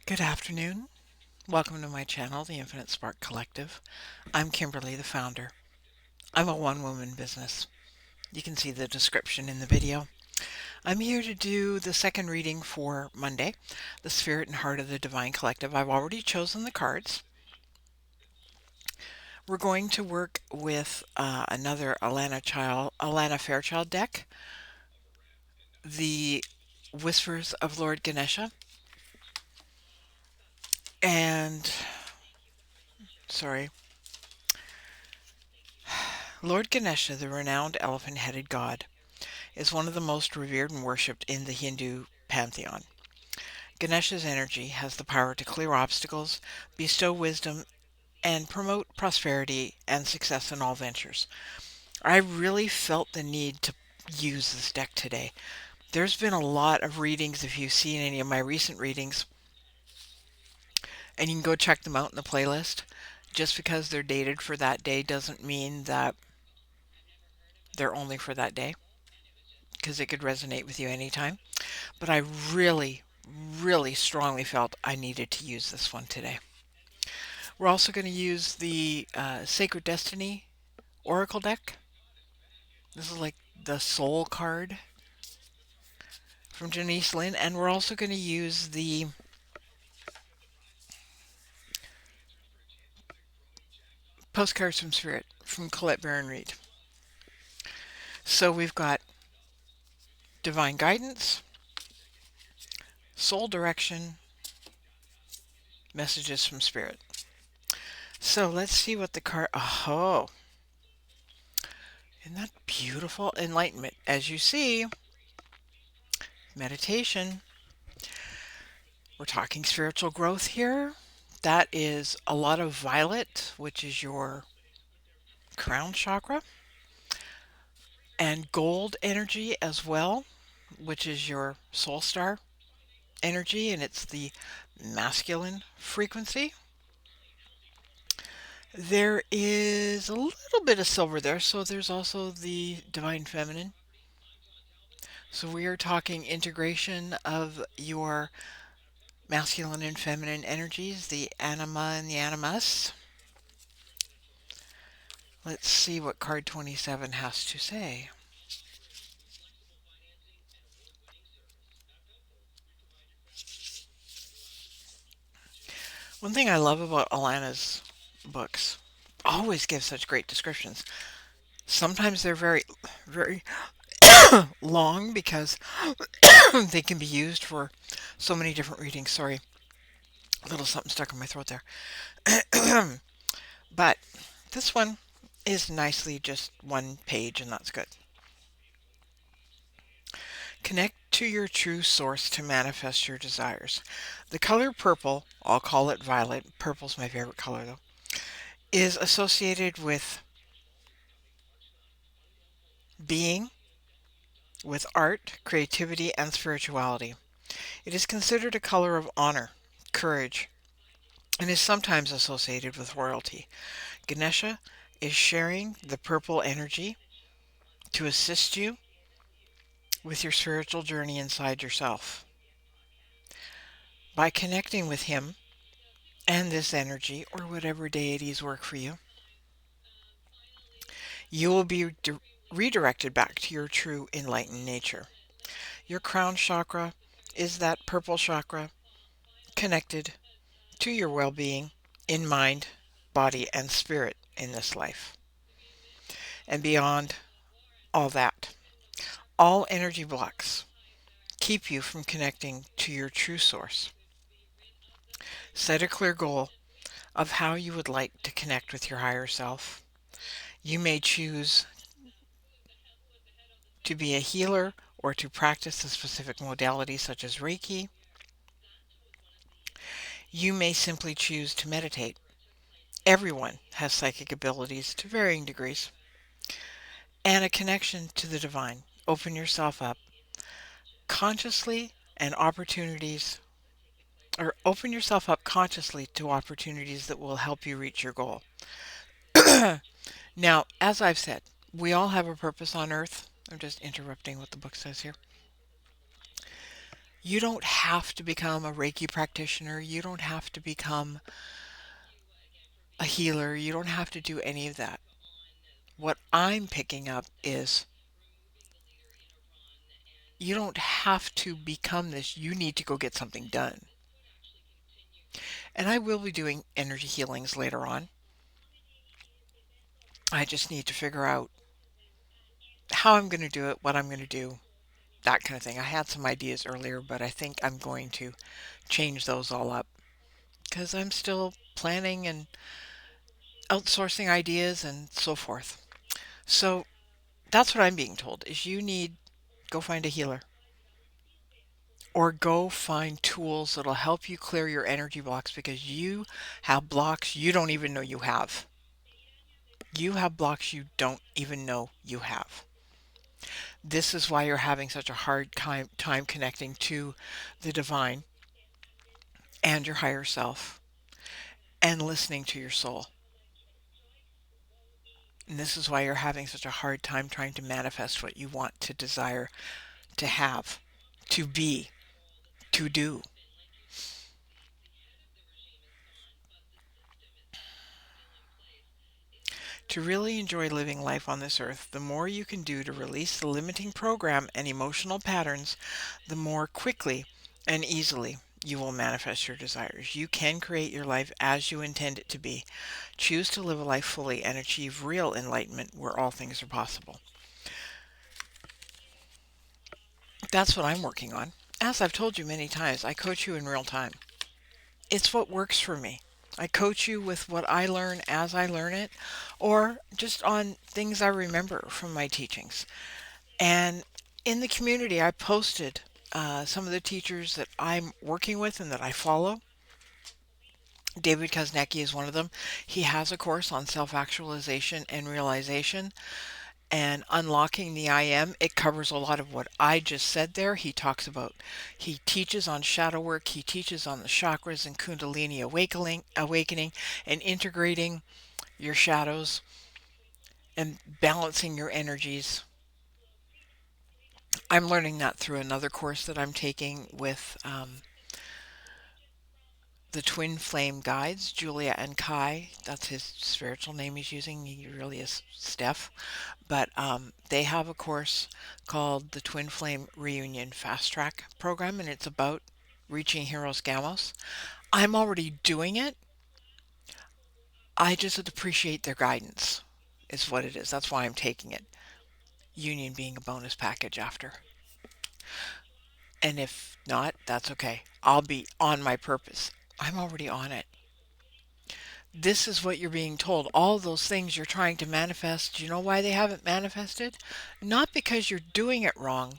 Good afternoon. Welcome to my channel, the Infinite Spark Collective. I'm Kimberly, the founder. I'm a one-woman business. You can see the description in the video. I'm here to do the second reading for Monday, the Spirit and Heart of the Divine Collective. I've already chosen the cards. We're going to work with another Alana Fairchild deck, the Whispers of Lord Ganesha, and Lord Ganesha, the renowned elephant-headed god, is one of the most revered and worshipped in the Hindu pantheon. Ganesha's energy has the power to clear obstacles, bestow wisdom, and promote prosperity and success in all ventures. I really felt the need to use this deck today. There's been a lot of readings, if you've seen any of my recent readings, and you can go check them out in the playlist. Just because they're dated for that day doesn't mean that they're only for that day, because it could resonate with you anytime. But I really strongly felt I needed to use this one today. We're also going to use the Sacred Destiny Oracle deck. This is like the soul card from Janice Lynn. And we're also going to use the Postcards from Spirit from Colette Baron Reed. So we've got Divine Guidance, Soul Direction, Messages from Spirit. So let's see what the card... Oh, isn't that beautiful? Enlightenment. As you see, meditation. We're talking spiritual growth here. That is a lot of violet, which is your crown chakra, and gold energy as well, which is your soul star energy, and it's the masculine frequency. There is a little bit of silver there, so there's also the divine feminine. So we are talking integration of your masculine and feminine energies, the anima and the animus. Let's see what card 27 has to say. One thing I love about Alana's books, always give such great descriptions. Sometimes they're very long because they can be used for so many different readings. Sorry, a little something stuck in my throat there. But this one is nicely just one page, and that's good. Connect to your true source to manifest your desires. The color purple, I'll call it violet, purple's my favorite color though, is associated with being, with art, creativity, and spirituality. It is considered a color of honor, courage, and is sometimes associated with royalty. Ganesha is sharing the purple energy to assist you with your spiritual journey inside yourself. By connecting with him and this energy, or whatever deities work for you, you will be redirected back to your true enlightened nature. Your crown chakra is that purple chakra connected to your well-being in mind, body, and spirit in this life. And beyond all that, all energy blocks keep you from connecting to your true source. Set a clear goal of how you would like to connect with your higher self. You may choose to be a healer or to practice a specific modality such as Reiki. You may simply choose to meditate. Everyone has psychic abilities to varying degrees and a connection to the divine. Open yourself up consciously and opportunities, or open yourself up consciously to opportunities that will help you reach your goal. Now, as I've said, we all have a purpose on earth. I'm just interrupting what the book says here. You don't have to become a Reiki practitioner. You don't have to become a healer. You don't have to do any of that. What I'm picking up is you don't have to become this. You need to go get something done. And I will be doing energy healings later on. I just need to figure out how I'm going to do it, what I'm going to do, that kind of thing. I had some ideas earlier, but I think I'm going to change those all up because I'm still planning and outsourcing ideas and so forth. So that's what I'm being told is you need go find a healer or go find tools that'll help you clear your energy blocks because you have blocks you don't even know you have. You have blocks you don't even know you have. This is why you're having such a hard time connecting to the divine and your higher self and listening to your soul. And this is why you're having such a hard time trying to manifest what you want to desire to have, to be, to do. To really enjoy living life on this earth, the more you can do to release the limiting program and emotional patterns, the more quickly and easily you will manifest your desires. You can create your life as you intend it to be. Choose to live a life fully and achieve real enlightenment where all things are possible. That's what I'm working on. As I've told you many times, I coach you in real time. It's what works for me. I coach you with what I learn as I learn it, or just on things I remember from my teachings. And in the community, I posted some of the teachers that I'm working with and that I follow. David Kosnecki is one of them. He has a course on self-actualization and realization and unlocking the I am. It covers a lot of what I just said there. He teaches on shadow work. He teaches on the chakras and Kundalini awakening and integrating your shadows and balancing your energies. I'm learning that through another course that I'm taking with the Twin Flame Guides, Julia and Kai. That's his spiritual name he's using. He really is Steph. But they have a course called the Twin Flame Reunion Fast Track program, and it's about reaching Heroes Gamos. I'm already doing it. I just appreciate their guidance, is what it is. That's why I'm taking it. Union being a bonus package after. And if not, that's okay. I'll be on my purpose. I'm already on it. This is what you're being told. All those things you're trying to manifest, do you know why they haven't manifested? Not because you're doing it wrong,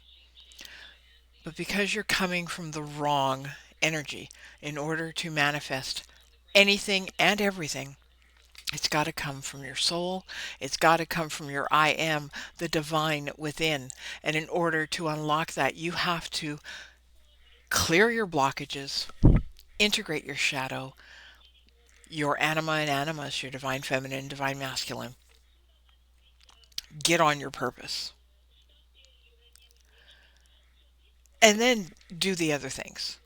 but because you're coming from the wrong energy. In order to manifest anything and everything, it's got to come from your soul. It's got to come from your I am, the divine within. And in order to unlock that, you have to clear your blockages, integrate your shadow, your anima and animus, your divine feminine, divine masculine. Get on your purpose. And then do the other things,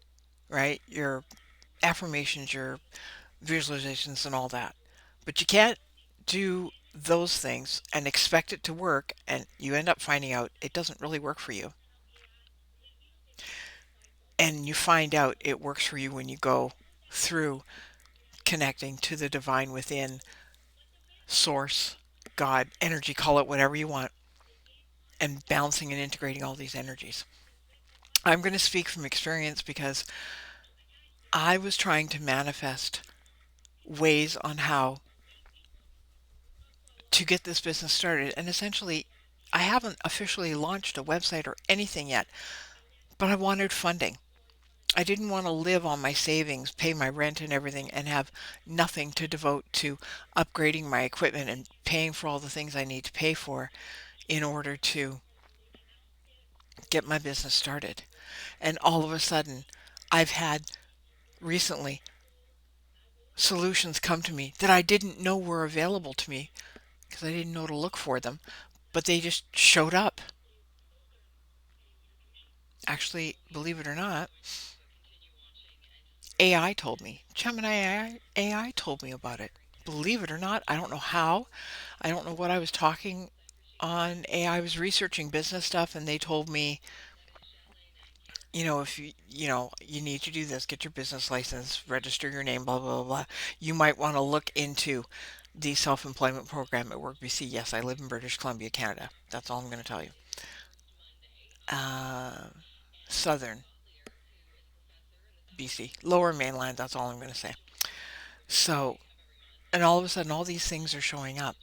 right? Your affirmations, your visualizations, and all that. But you can't do those things and expect it to work, and you end up finding out it doesn't really work for you. And you find out it works for you when you go through connecting to the divine within, source, God, energy, call it whatever you want, and balancing and integrating all these energies. I'm going to speak from experience because I was trying to manifest ways on how to get this business started. And essentially, I haven't officially launched a website or anything yet, but I wanted funding. I didn't want to live on my savings, pay my rent and everything, and have nothing to devote to upgrading my equipment and paying for all the things I need to pay for in order to get my business started. And all of a sudden, I've had recently solutions come to me that I didn't know were available to me because I didn't know to look for them, but they just showed up. Actually, believe it or not, AI told me. Gemini AI told me about it. Believe it or not, I don't know how. I don't know what I was talking on AI. I was researching business stuff and they told me, if you need to do this, get your business license, register your name, blah, blah, blah, blah. You might want to look into the self-employment program at Work BC. Yes, I live in British Columbia, Canada. That's all I'm going to tell you. Uh, Southern BC, Lower Mainland. That's all I'm going to say. So, and all of a sudden, all these things are showing up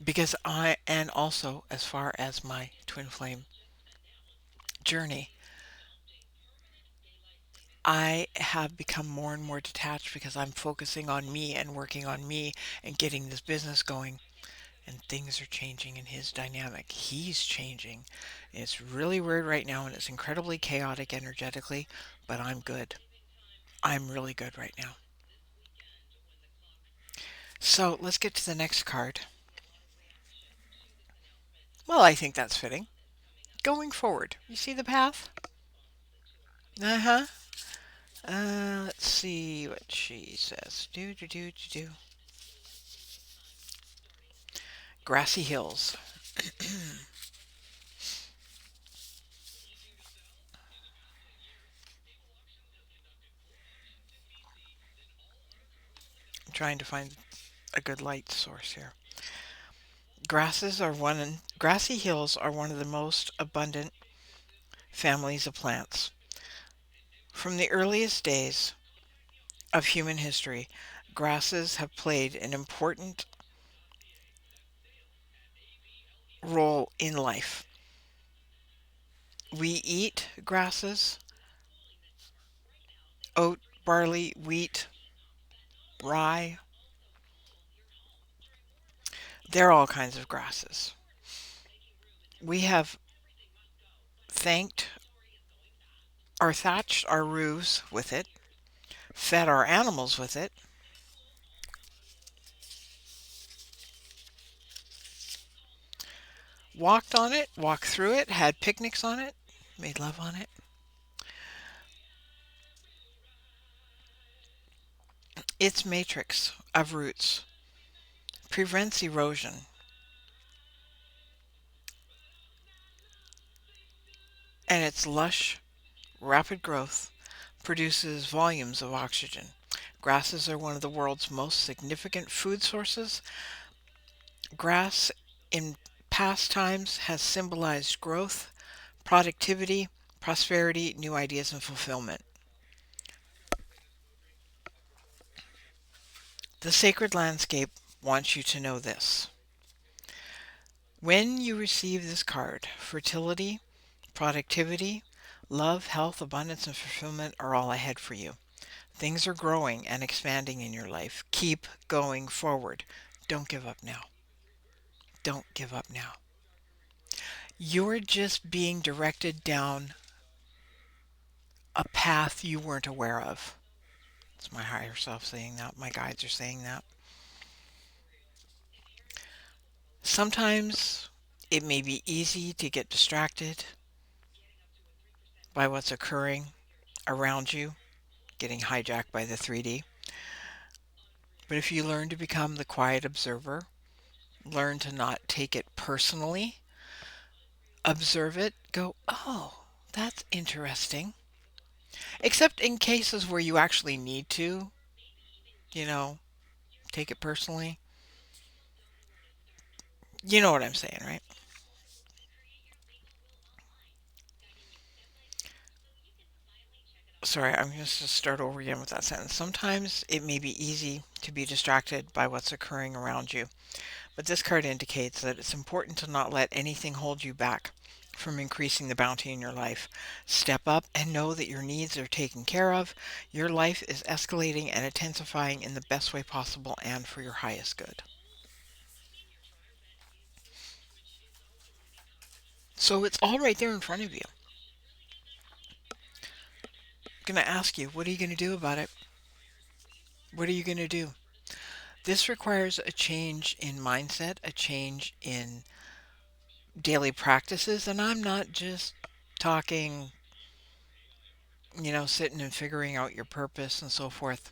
because and also as far as my twin flame journey, I have become more and more detached because I'm focusing on me and working on me and getting this business going. And things are changing in his dynamic. He's changing. It's really weird right now and it's incredibly chaotic energetically, but I'm good. I'm really good right now. So let's get to the next card. Well, I think that's fitting. Going forward. You see the path? Uh huh. Let's see what she says. Do. Grassy hills. I'm trying to find a good light source here. Grassy hills are one of the most abundant families of plants. From the earliest days of human history, grasses have played an important role in life. We eat grasses, oat, barley, wheat, rye. They're all kinds of grasses. We have thanked or thatched our roofs with it, fed our animals with it, walked on it, walked through it, had picnics on it, made love on it. Its matrix of roots prevents erosion, and its lush, rapid growth produces volumes of oxygen. Grasses are one of the world's most significant food sources. Grass in past times has symbolized growth, productivity, prosperity, new ideas, and fulfillment. The sacred landscape wants you to know this. When you receive this card, fertility, productivity, love, health, abundance, and fulfillment are all ahead for you. Things are growing and expanding in your life. Keep going forward. Don't give up now. Don't give up now. You're just being directed down a path you weren't aware of. It's my higher self saying that. My guides are saying that. Sometimes it may be easy to get distracted by what's occurring around you, getting hijacked by the 3D. But if you learn to become the quiet observer, learn to not take it personally, observe it, go, oh, that's interesting. Except in cases where you actually need to, you know, take it personally. You know what I'm saying, right? Sorry, I'm just to start over again with that sentence. Sometimes it may be easy to be distracted by what's occurring around you, but this card indicates that it's important to not let anything hold you back from increasing the bounty in your life. Step up and know that your needs are taken care of. Your life is escalating and intensifying in the best way possible and for your highest good. So it's all right there in front of you. I'm going to ask you, what are you going to do about it? What are you going to do? This requires a change in mindset, a change in daily practices, and I'm not just talking, sitting and figuring out your purpose and so forth.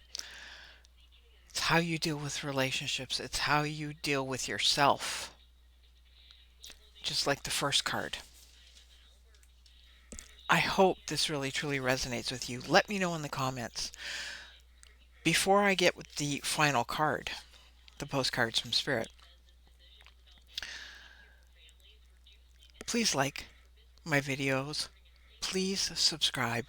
It's how you deal with relationships. It's how you deal with yourself. Just like the first card. I hope this really truly resonates with you. Let me know in the comments. Before I get with the final card, the postcards from Spirit, please like my videos. Please subscribe.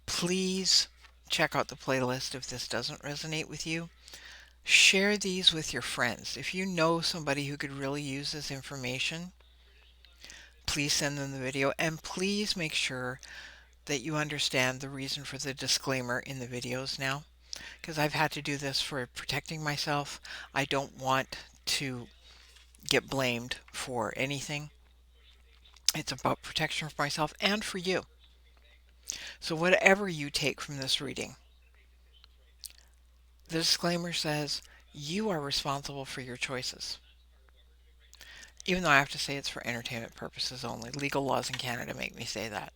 Please check out the playlist if this doesn't resonate with you. Share these with your friends. If you know somebody who could really use this information, please send them the video, and please make sure that you understand the reason for the disclaimer in the videos now, because I've had to do this for protecting myself. I don't want to get blamed for anything. It's about protection for myself and for you. So whatever you take from this reading, the disclaimer says you are responsible for your choices. Even though I have to say it's for entertainment purposes only. Legal laws in Canada make me say that.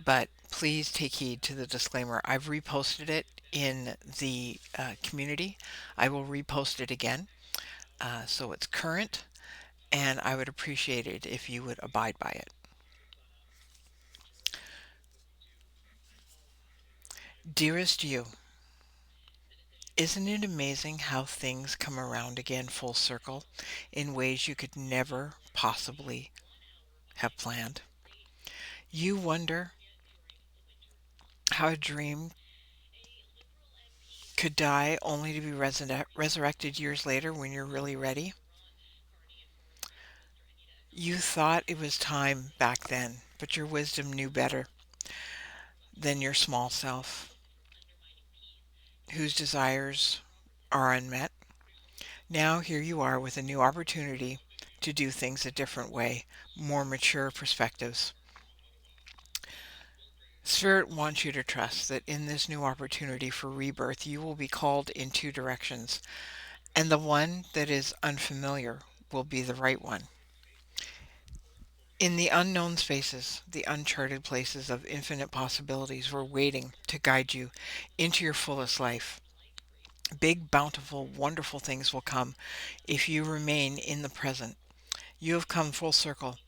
But please take heed to the disclaimer. I've reposted it in the community. I will repost it again so it's current, and I would appreciate it if you would abide by it. Dearest you, isn't it amazing how things come around again full circle in ways you could never possibly have planned? You wonder how a dream could die only to be resurrected years later when you're really ready. You thought it was time back then, but your wisdom knew better than your small self, whose desires are unmet. Now here you are with a new opportunity to do things a different way, more mature perspectives. Spirit wants you to trust that in this new opportunity for rebirth, you will be called in two directions, and the one that is unfamiliar will be the right one. In the unknown spaces, the uncharted places of infinite possibilities, we're waiting to guide you into your fullest life. Big, bountiful, wonderful things will come if you remain in the present. You have come full circle,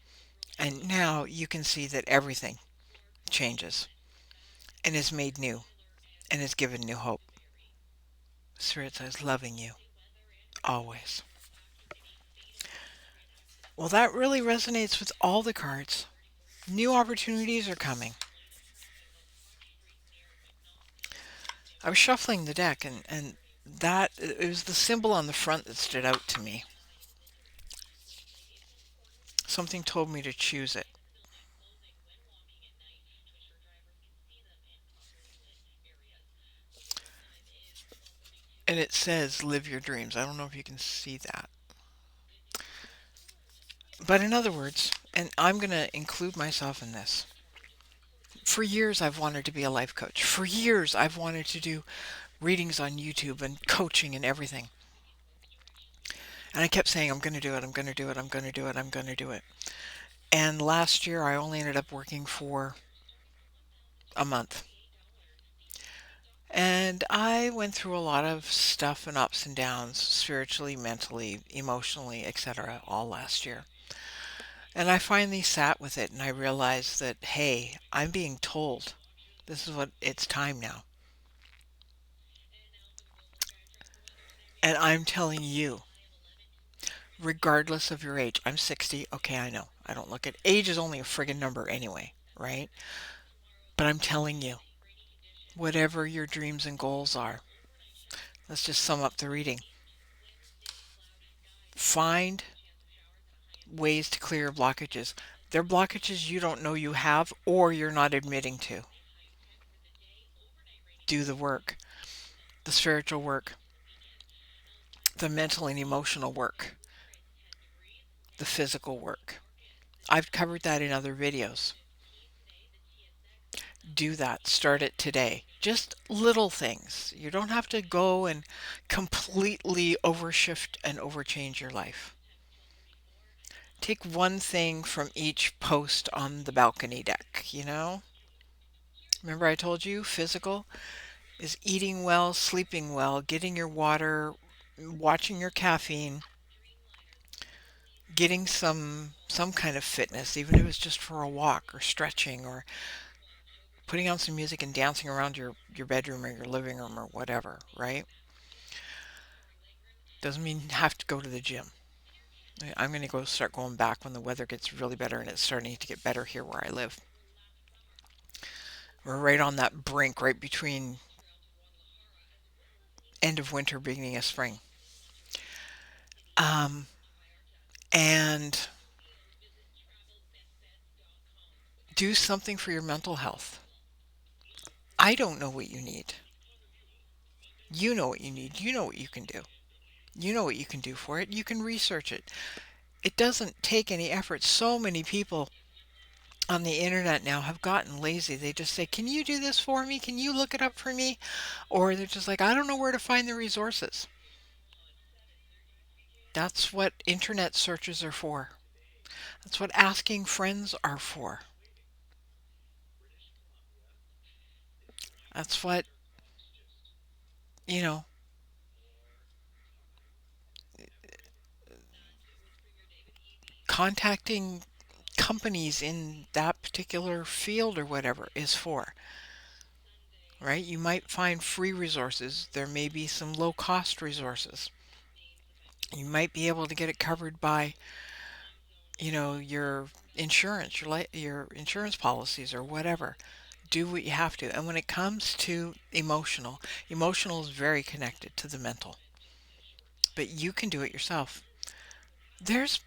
and now you can see that everything changes and is made new and is given new hope. Spirit says, loving you, always. Well, that really resonates with all the cards. New opportunities are coming. I was shuffling the deck, and that it was the symbol on the front that stood out to me. Something told me to choose it. And it says, live your dreams. I don't know if you can see that. But in other words, and I'm going to include myself in this. For years, I've wanted to be a life coach. For years, I've wanted to do readings on YouTube and coaching and everything. And I kept saying, I'm going to do it, I'm going to do it, I'm going to do it, I'm going to do it. And last year, I only ended up working for a month. And I went through a lot of stuff and ups and downs, spiritually, mentally, emotionally, etc., all last year. And I finally sat with it and I realized that, hey, I'm being told this is what it's time now. And I'm telling you, regardless of your age, I'm 60. Okay, I know. I don't look at age is only a friggin' number anyway, right? But I'm telling you, whatever your dreams and goals are, let's just sum up the reading. Find ways to clear blockages. They're blockages you don't know you have or you're not admitting to. Do the work, the spiritual work, the mental and emotional work, the physical work. I've covered that in other videos. Do that. Start it today. Just little things. You don't have to go and completely overshift and overchange your life. Take one thing from each post on the balcony deck, Remember I told you physical is eating well, sleeping well, getting your water, watching your caffeine, getting some kind of fitness, even if it's just for a walk or stretching or putting on some music and dancing around your bedroom or your living room or whatever, right? Doesn't mean you have to go to the gym. I'm going to go start going back when the weather gets really better, and it's starting to get better here where I live. We're right on that brink, right between end of winter, beginning of spring. Um, and do something for your mental health. I don't know what you need. You know what you need. You know what you can do. You know what you can do for it. You can research it. It doesn't take any effort. So many people on the internet now have gotten lazy. They just say, "Can you do this for me? Can you look it up for me?" Or they're just like, "I don't know where to find the resources." That's what internet searches are for. That's what asking friends are for. That's what, you know, contacting companies in that particular field or whatever is for, right? You might find free resources. There may be some low cost resources. You might be able to get it covered by, your insurance, your insurance policies or whatever. Do what you have to. And when it comes to emotional is very connected to the mental, but you can do it yourself. There's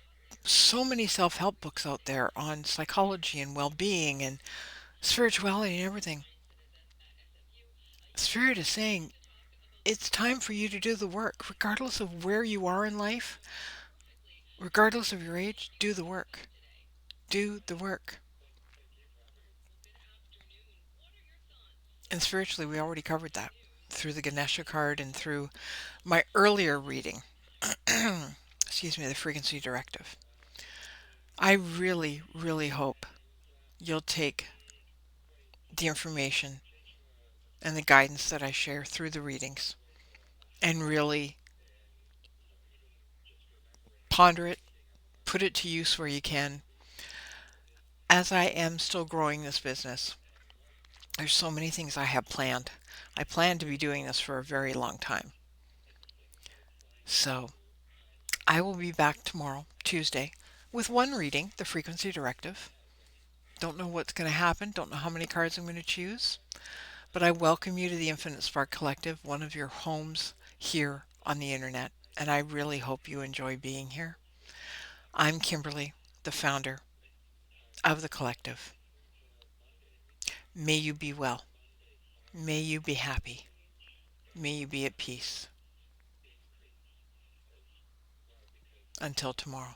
so many self-help books out there on psychology and well-being and spirituality and everything. Spirit is saying it's time for you to do the work, regardless of where you are in life, regardless of your age. Do the work. Do the work. And spiritually, we already covered that through the Ganesha card and through my earlier reading. Excuse me, the frequency directive. I really, really hope you'll take the information and the guidance that I share through the readings and really ponder it, put it to use where you can. As I am still growing this business, there's so many things I have planned. I plan to be doing this for a very long time. So I will be back tomorrow, Tuesday, with one reading, the frequency directive. Don't know what's going to happen. Don't know how many cards I'm going to choose. But I welcome you to the Infinite Spark Collective, one of your homes here on the internet. And I really hope you enjoy being here. I'm Kimberly, the founder of the collective. May you be well. May you be happy. May you be at peace. Until tomorrow.